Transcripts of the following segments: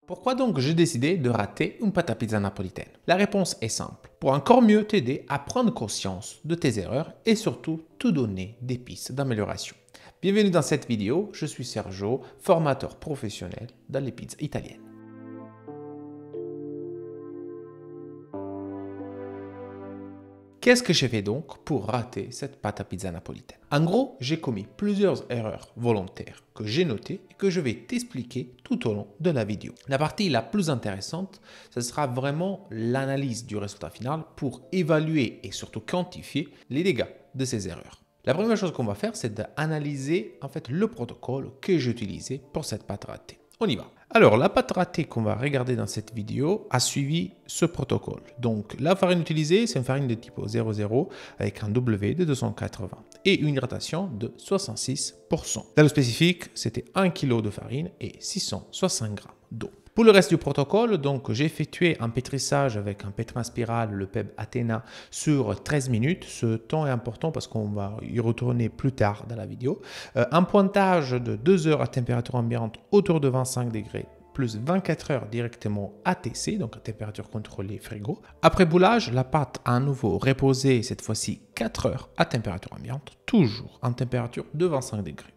Pourquoi donc j'ai décidé de rater une pâte à pizza napolitaine? La réponse est simple. Pour encore mieux t'aider à prendre conscience de tes erreurs et surtout te donner des pistes d'amélioration. Bienvenue dans cette vidéo, je suis Sergio, formateur professionnel dans les pizzas italiennes. Qu'est-ce que j'ai fait donc pour rater cette pâte à pizza napolitaine? En gros, j'ai commis plusieurs erreurs volontaires que j'ai notées et que je vais t'expliquer tout au long de la vidéo. La partie la plus intéressante, ce sera vraiment l'analyse du résultat final pour évaluer et surtout quantifier les dégâts de ces erreurs. La première chose qu'on va faire, c'est d'analyser le protocole que j'ai utilisé pour cette pâte ratée. On y va. Alors, la pâte ratée qu'on va regarder dans cette vidéo a suivi ce protocole. Donc, la farine utilisée, c'est une farine de type 00 avec un W de 280 et une hydratation de 66%. Dans le spécifique, c'était 1 kg de farine et 660 g d'eau. Pour le reste du protocole, donc j'ai effectué un pétrissage avec un pétrin spiral, le PEB Athena, sur 13 minutes. Ce temps est important parce qu'on va y retourner plus tard dans la vidéo. Un pointage de 2 heures à température ambiante autour de 25 degrés, plus 24 heures directement ATC, donc à température contrôlée frigo. Après boulage, la pâte a à nouveau reposé, cette fois-ci 4 heures à température ambiante, toujours en température de 25 degrés.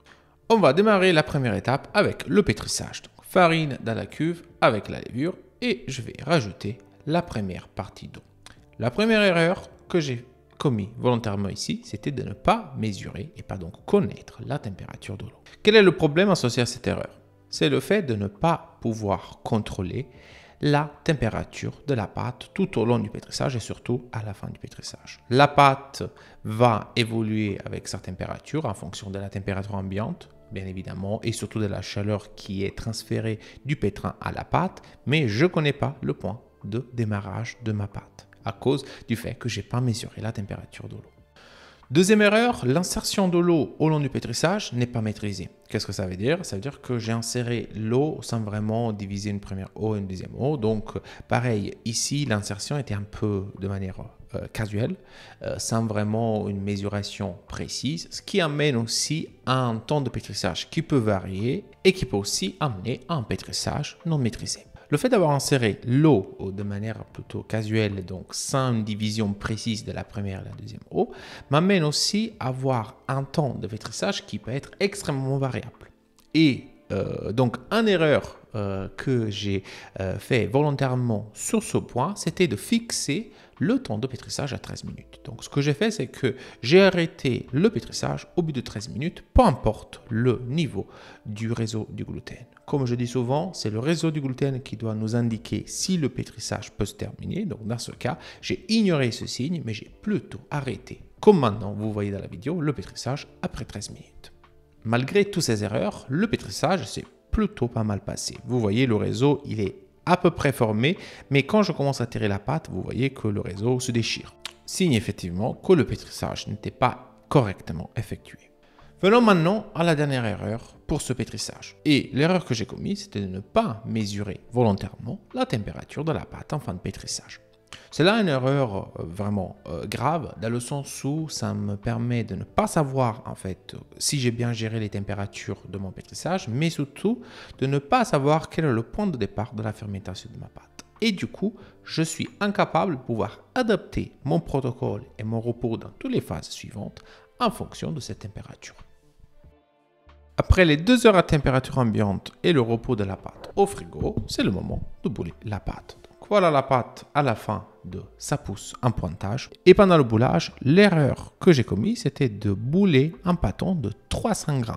On va démarrer la première étape avec le pétrissage. Donc, farine dans la cuve avec la levure et je vais rajouter la première partie d'eau. La première erreur que j'ai commis volontairement ici, c'était de ne pas mesurer et pas donc connaître la température de l'eau. Quel est le problème associé à cette erreur? C'est le fait de ne pas pouvoir contrôler la température de la pâte tout au long du pétrissage et surtout à la fin du pétrissage. La pâte va évoluer avec sa température en fonction de la température ambiante, bien évidemment, et surtout de la chaleur qui est transférée du pétrin à la pâte, mais je ne connais pas le point de démarrage de ma pâte à cause du fait que je n'ai pas mesuré la température de l'eau. Deuxième erreur, l'insertion de l'eau au long du pétrissage n'est pas maîtrisée. Qu'est-ce que ça veut dire? Ça veut dire que j'ai inséré l'eau sans vraiment diviser une première eau et une deuxième eau. Donc, pareil, ici, l'insertion était un peu de manière casuelle, sans vraiment une mesuration précise, ce qui amène aussi à un temps de pétrissage qui peut varier et qui peut aussi amener à un pétrissage non maîtrisé. Le fait d'avoir inséré l'eau de manière plutôt casuelle, donc sans une division précise de la première et la deuxième eau, m'amène aussi à avoir un temps de pétrissage qui peut être extrêmement variable. Et donc, une erreur que j'ai fait volontairement sur ce point, c'était de fixer le temps de pétrissage à 13 minutes. Donc, ce que j'ai fait, c'est que j'ai arrêté le pétrissage au bout de 13 minutes, peu importe le niveau du réseau du gluten. Comme je dis souvent, c'est le réseau du gluten qui doit nous indiquer si le pétrissage peut se terminer. Donc, dans ce cas, j'ai ignoré ce signe, mais j'ai plutôt arrêté, comme maintenant vous voyez dans la vidéo, le pétrissage après 13 minutes. Malgré toutes ces erreurs, le pétrissage s'est plutôt pas mal passé. Vous voyez, le réseau, il est à peu près formé, mais quand je commence à tirer la pâte, vous voyez que le réseau se déchire. Signe effectivement que le pétrissage n'était pas correctement effectué. Venons maintenant à la dernière erreur pour ce pétrissage. Et l'erreur que j'ai commise, c'était de ne pas mesurer volontairement la température de la pâte en fin de pétrissage. C'est là une erreur vraiment grave, dans le sens où ça me permet de ne pas savoir si j'ai bien géré les températures de mon pétrissage, mais surtout de ne pas savoir quel est le point de départ de la fermentation de ma pâte. Et du coup, je suis incapable de pouvoir adapter mon protocole et mon repos dans toutes les phases suivantes en fonction de cette température. Après les 2 heures à température ambiante et le repos de la pâte au frigo, c'est le moment de bouler la pâte. Voilà la pâte à la fin de sa pousse en pointage. Et pendant le boulage, l'erreur que j'ai commise, c'était de bouler un pâton de 300 g.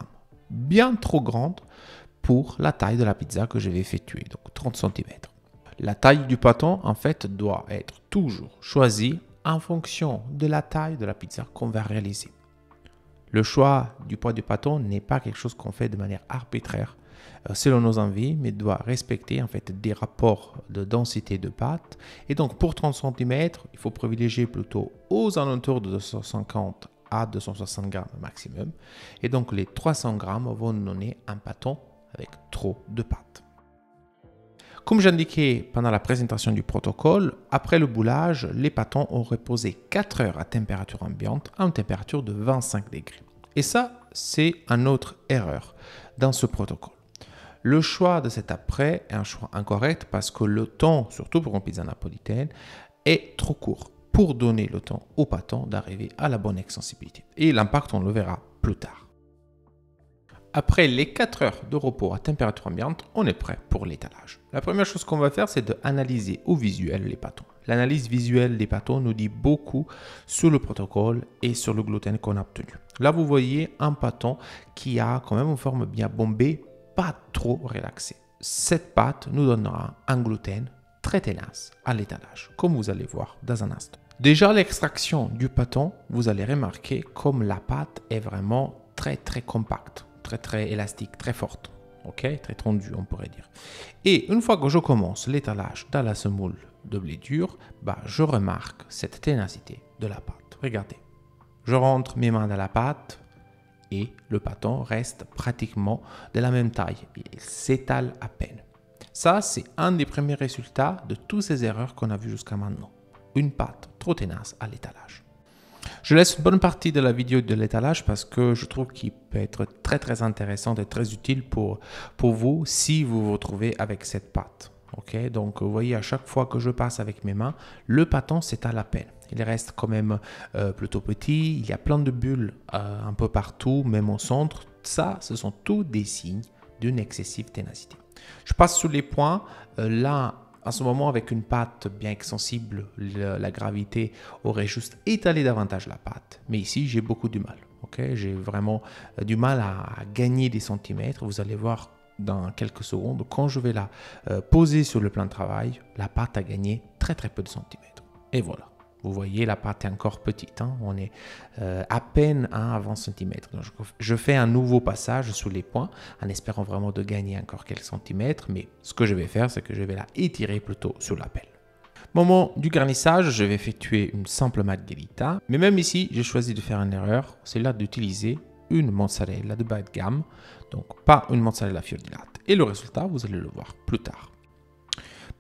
Bien trop grande pour la taille de la pizza que je vais effectuer, donc 30 cm. La taille du pâton, doit être toujours choisie en fonction de la taille de la pizza qu'on va réaliser. Le choix du poids du pâton n'est pas quelque chose qu'on fait de manière arbitraire, selon nos envies, mais doit respecter des rapports de densité de pâte. Et donc pour 30 cm, il faut privilégier plutôt aux alentours de 250 à 260 g maximum. Et donc les 300 g vont nous donner un pâton avec trop de pâte. Comme j'indiquais pendant la présentation du protocole, après le boulage, les pâtons ont reposé 4 heures à température ambiante à une température de 25 degrés. Et ça, c'est une autre erreur dans ce protocole. Le choix de cet après est un choix incorrect parce que le temps, surtout pour une pizza napolitaine, est trop court pour donner le temps au pâton d'arriver à la bonne extensibilité. Et l'impact, on le verra plus tard. Après les 4 heures de repos à température ambiante, on est prêt pour l'étalage. La première chose qu'on va faire, c'est d'analyser au visuel les pâtons. L'analyse visuelle des pâtons nous dit beaucoup sur le protocole et sur le gluten qu'on a obtenu. Là, vous voyez un pâton qui a quand même une forme bien bombée, pas trop relaxée. Cette pâte nous donnera un gluten très tenace à l'étalage, comme vous allez voir dans un instant. Déjà, l'extraction du pâton, vous allez remarquer comme la pâte est vraiment très compacte. Très élastique, très forte, ok, très tendue on pourrait dire. Et une fois que je commence l'étalage dans la semoule de blé dur, je remarque cette ténacité de la pâte. Regardez, je rentre mes mains dans la pâte et le pâton reste pratiquement de la même taille. Il s'étale à peine. Ça, c'est un des premiers résultats de toutes ces erreurs qu'on a vues jusqu'à maintenant. Une pâte trop tenace à l'étalage. Je laisse une bonne partie de la vidéo de l'étalage parce que je trouve qu'il peut être très intéressant et très utile pour vous si vous vous retrouvez avec cette pâte. Okay? Donc vous voyez, à chaque fois que je passe avec mes mains, le pâton s'étale à peine. Il reste quand même plutôt petit, il y a plein de bulles un peu partout, même au centre. Ça, ce sont tous des signes d'une excessive ténacité. Je passe sur les points. Là, à ce moment, avec une pâte bien extensible, la gravité aurait juste étalé davantage la pâte. Mais ici, j'ai beaucoup de mal. Okay? J'ai vraiment du mal à gagner des centimètres. Vous allez voir dans quelques secondes, quand je vais la poser sur le plan de travail, la pâte a gagné très peu de centimètres. Et voilà. Vous voyez, la pâte est encore petite. Hein? On est à peine à 20 cm. Donc, je fais un nouveau passage sous les points en espérant vraiment de gagner encore quelques centimètres. Mais ce que je vais faire, c'est que je vais la étirer plutôt sur la pelle. Moment du garnissage, je vais effectuer une simple margherita. Mais même ici, j'ai choisi de faire une erreur. C'est là d'utiliser une mozzarella de bas de gamme. Donc, pas une mozzarella fior di latte. Et le résultat, vous allez le voir plus tard.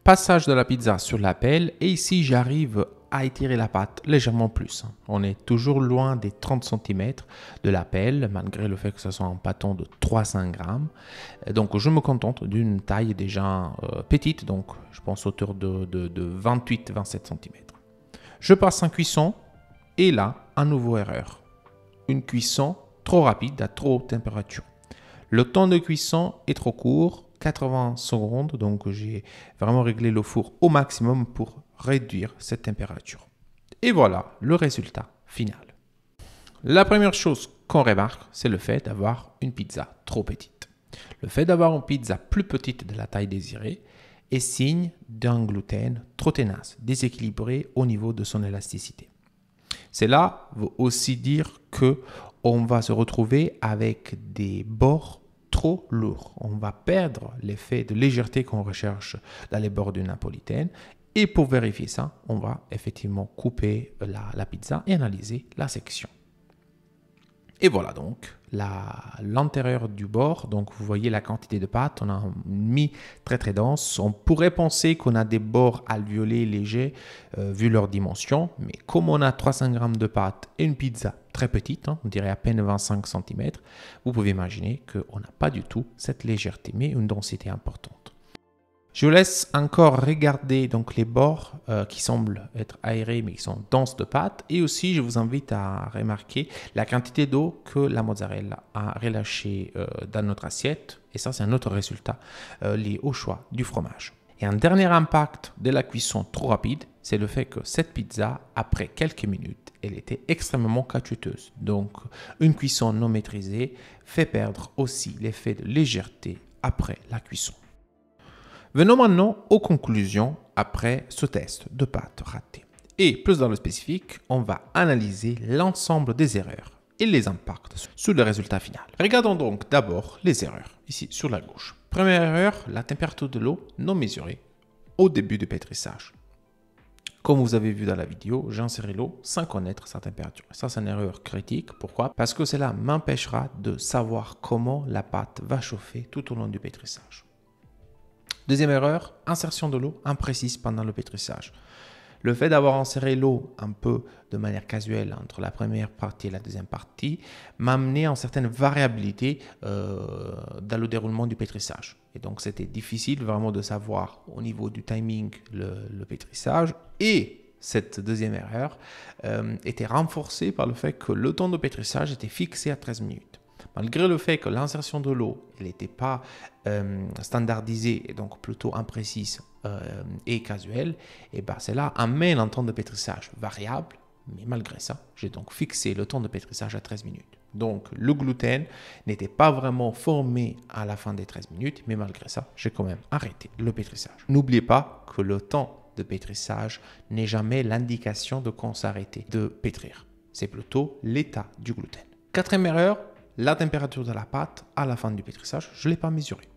Passage de la pizza sur la pelle. Et ici, j'arrive à étirer la pâte légèrement plus. On est toujours loin des 30 cm de la pelle, malgré le fait que ce soit un pâton de 300 grammes. Donc, je me contente d'une taille déjà petite, donc je pense autour de 28-27 cm. Je passe en cuisson et là, à nouveau erreur. Une cuisson trop rapide à trop haute température. Le temps de cuisson est trop court, 80 secondes, donc j'ai vraiment réglé le four au maximum pour réduire cette température. Et voilà le résultat final. La première chose qu'on remarque, c'est le fait d'avoir une pizza trop petite. Le fait d'avoir une pizza plus petite de la taille désirée est signe d'un gluten trop tenace, déséquilibré au niveau de son élasticité. Cela veut aussi dire qu'on va se retrouver avec des bords trop lourds. On va perdre l'effet de légèreté qu'on recherche dans les bords d'une napolitaine. Et pour vérifier ça, on va effectivement couper la pizza et analyser la section. Et voilà donc l'intérieur du bord. Donc vous voyez la quantité de pâte, on a mis très dense. On pourrait penser qu'on a des bords alvéolés légers vu leur dimension. Mais comme on a 300 g de pâte et une pizza très petite, on dirait à peine 25 cm, vous pouvez imaginer qu'on n'a pas du tout cette légèreté, mais une densité importante. Je vous laisse encore regarder donc les bords qui semblent être aérés mais qui sont denses de pâte. Et aussi, je vous invite à remarquer la quantité d'eau que la mozzarella a relâchée dans notre assiette. Et ça, c'est un autre résultat lié au choix du fromage. Et un dernier impact de la cuisson trop rapide, c'est le fait que cette pizza, après quelques minutes, elle était extrêmement caoutchouteuse. Donc, une cuisson non maîtrisée fait perdre aussi l'effet de légèreté après la cuisson. Venons maintenant aux conclusions après ce test de pâte ratée. Et plus dans le spécifique, on va analyser l'ensemble des erreurs et les impacts sur le résultat final. Regardons donc d'abord les erreurs, ici sur la gauche. Première erreur, la température de l'eau non mesurée au début du pétrissage. Comme vous avez vu dans la vidéo, j'ai inséré l'eau sans connaître sa température. Ça, c'est une erreur critique. Pourquoi? Parce que cela m'empêchera de savoir comment la pâte va chauffer tout au long du pétrissage. Deuxième erreur, insertion de l'eau imprécise pendant le pétrissage. Le fait d'avoir inséré l'eau un peu de manière casuelle entre la première partie et la deuxième partie m'a amené à une certaine variabilité dans le déroulement du pétrissage. Et donc, c'était difficile vraiment de savoir au niveau du timing le pétrissage. Et cette deuxième erreur était renforcée par le fait que le temps de pétrissage était fixé à 13 minutes. Malgré le fait que l'insertion de l'eau n'était pas standardisée et donc plutôt imprécise et casuelle, et ben cela amène un temps de pétrissage variable, mais malgré ça, j'ai donc fixé le temps de pétrissage à 13 minutes. Donc le gluten n'était pas vraiment formé à la fin des 13 minutes, mais malgré ça, j'ai quand même arrêté le pétrissage. N'oubliez pas que le temps de pétrissage n'est jamais l'indication de quand s'arrêter de pétrir. C'est plutôt l'état du gluten. Quatrième erreur, la température de la pâte à la fin du pétrissage, je ne l'ai pas mesurée.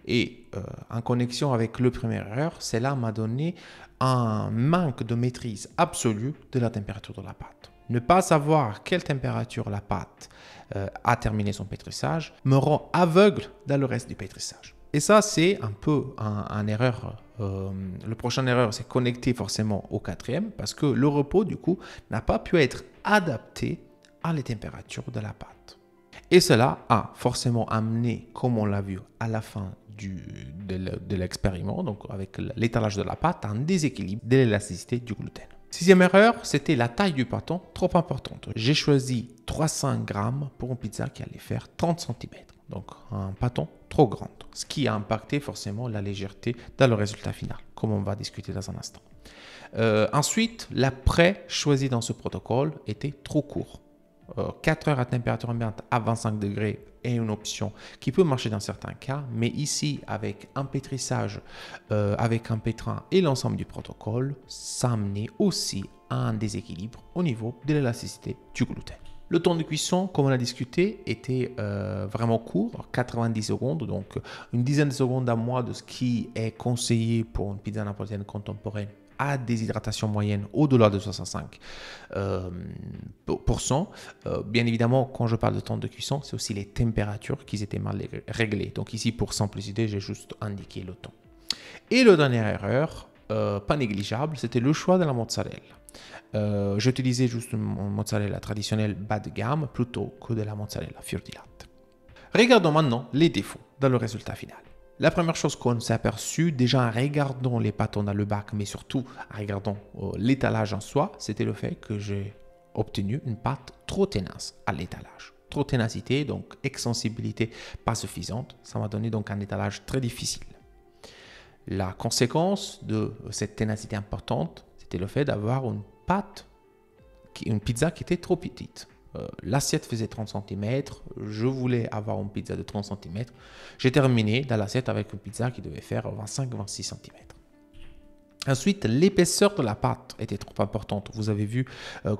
Et en connexion avec le premier erreur, cela m'a donné un manque de maîtrise absolue de la température de la pâte. Ne pas savoir à quelle température la pâte a terminé son pétrissage me rend aveugle dans le reste du pétrissage. Et ça, c'est un peu un erreur. Le prochain erreur, c'est connecté forcément au quatrième parce que le repos, du coup, n'a pas pu être adapté à les températures de la pâte. Et cela a forcément amené, comme on l'a vu à la fin de l'expérience, donc avec l'étalage de la pâte, un déséquilibre de l'élasticité du gluten. Sixième erreur, c'était la taille du pâton trop importante. J'ai choisi 300 grammes pour une pizza qui allait faire 30 cm. Donc un pâton trop grand, ce qui a impacté forcément la légèreté dans le résultat final, comme on va discuter dans un instant. Ensuite, l'après choisi dans ce protocole était trop court. 4 heures à température ambiante à 25 degrés est une option qui peut marcher dans certains cas, mais ici, avec un pétrissage, avec un pétrin et l'ensemble du protocole, ça amenait aussi à un déséquilibre au niveau de l'élasticité du gluten. Le temps de cuisson, comme on a discuté, était vraiment court, 90 secondes, donc une dizaine de secondes à moins de ce qui est conseillé pour une pizza napolitaine contemporaine à des hydratations moyennes au-delà de 65%. Bien évidemment, quand je parle de temps de cuisson, c'est aussi les températures qui étaient mal réglées. Donc ici, pour simplicité, j'ai juste indiqué le temps. Et la dernière erreur, pas négligeable, c'était le choix de la mozzarella. J'utilisais juste une mozzarella traditionnelle bas de gamme plutôt que de la mozzarella fior di latte. Regardons maintenant les défauts dans le résultat final. La première chose qu'on s'est aperçu, déjà en regardant les pâtons dans le bac, mais surtout en regardant l'étalage en soi, c'était le fait que j'ai obtenu une pâte trop tenace à l'étalage. Trop ténacité, donc extensibilité pas suffisante, ça m'a donné donc un étalage très difficile. La conséquence de cette ténacité importante, c'était le fait d'avoir une pizza qui était trop petite. L'assiette faisait 30 cm, je voulais avoir une pizza de 30 cm. J'ai terminé dans l'assiette avec une pizza qui devait faire 25-26 cm. Ensuite, l'épaisseur de la pâte était trop importante. Vous avez vu,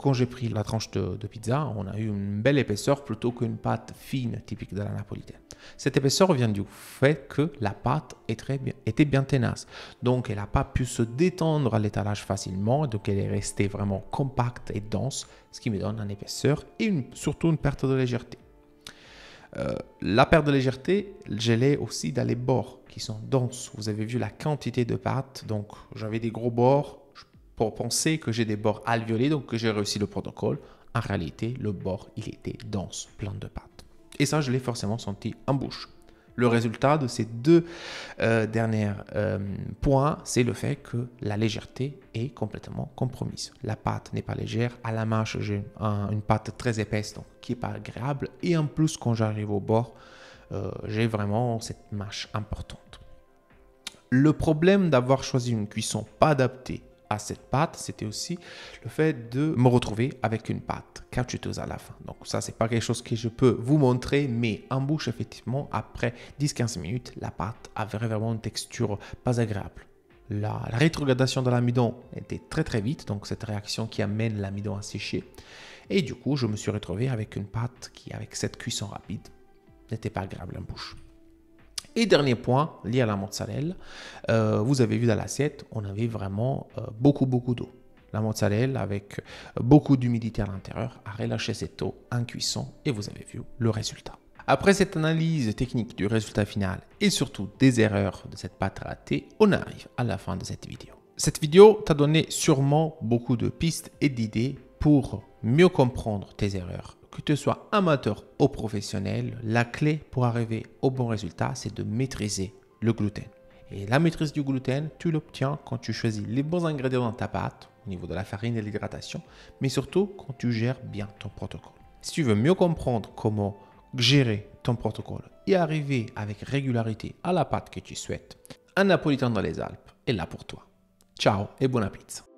quand j'ai pris la tranche de pizza, on a eu une belle épaisseur plutôt qu'une pâte fine typique de la napolitaine. Cette épaisseur vient du fait que la pâte était bien tenace. Donc, elle n'a pas pu se détendre à l'étalage facilement. Donc, elle est restée vraiment compacte et dense, ce qui me donne une épaisseur et surtout une perte de légèreté. La perte de légèreté, je l'ai aussi dans les bords qui sont denses. Vous avez vu la quantité de pâte, donc j'avais des gros bords pour penser que j'ai des bords alvéolés, donc que j'ai réussi le protocole. En réalité, le bord, il était dense, plein de pâte. Et ça, je l'ai forcément senti en bouche. Le résultat de ces deux derniers points, c'est le fait que la légèreté est complètement compromise. La pâte n'est pas légère. À la mâche, j'ai une pâte très épaisse, donc qui n'est pas agréable. Et en plus, quand j'arrive au bord, j'ai vraiment cette mâche importante. Le problème d'avoir choisi une cuisson pas adaptée à cette pâte, c'était aussi le fait de me retrouver avec une pâte caoutchouteuse à la fin. Donc ça, c'est pas quelque chose que je peux vous montrer, mais en bouche, effectivement, après 10-15 minutes, la pâte avait vraiment une texture pas agréable. La rétrogradation de l'amidon était très très vite, donc cette réaction qui amène l'amidon à sécher. Et du coup, je me suis retrouvé avec une pâte qui, avec cette cuisson rapide, n'était pas agréable en bouche. Et dernier point, lié à la mozzarella, vous avez vu dans l'assiette, on avait vraiment beaucoup d'eau. La mozzarella, avec beaucoup d'humidité à l'intérieur, a relâché cette eau en cuisson et vous avez vu le résultat. Après cette analyse technique du résultat final et surtout des erreurs de cette pâte ratée, on arrive à la fin de cette vidéo. Cette vidéo t'a donné sûrement beaucoup de pistes et d'idées pour mieux comprendre tes erreurs. Que tu sois amateur ou professionnel, la clé pour arriver au bon résultat, c'est de maîtriser le gluten. Et la maîtrise du gluten, tu l'obtiens quand tu choisis les bons ingrédients dans ta pâte, au niveau de la farine et de l'hydratation, mais surtout quand tu gères bien ton protocole. Si tu veux mieux comprendre comment gérer ton protocole et arriver avec régularité à la pâte que tu souhaites, un napolitain dans les Alpes est là pour toi. Ciao et bon appétit.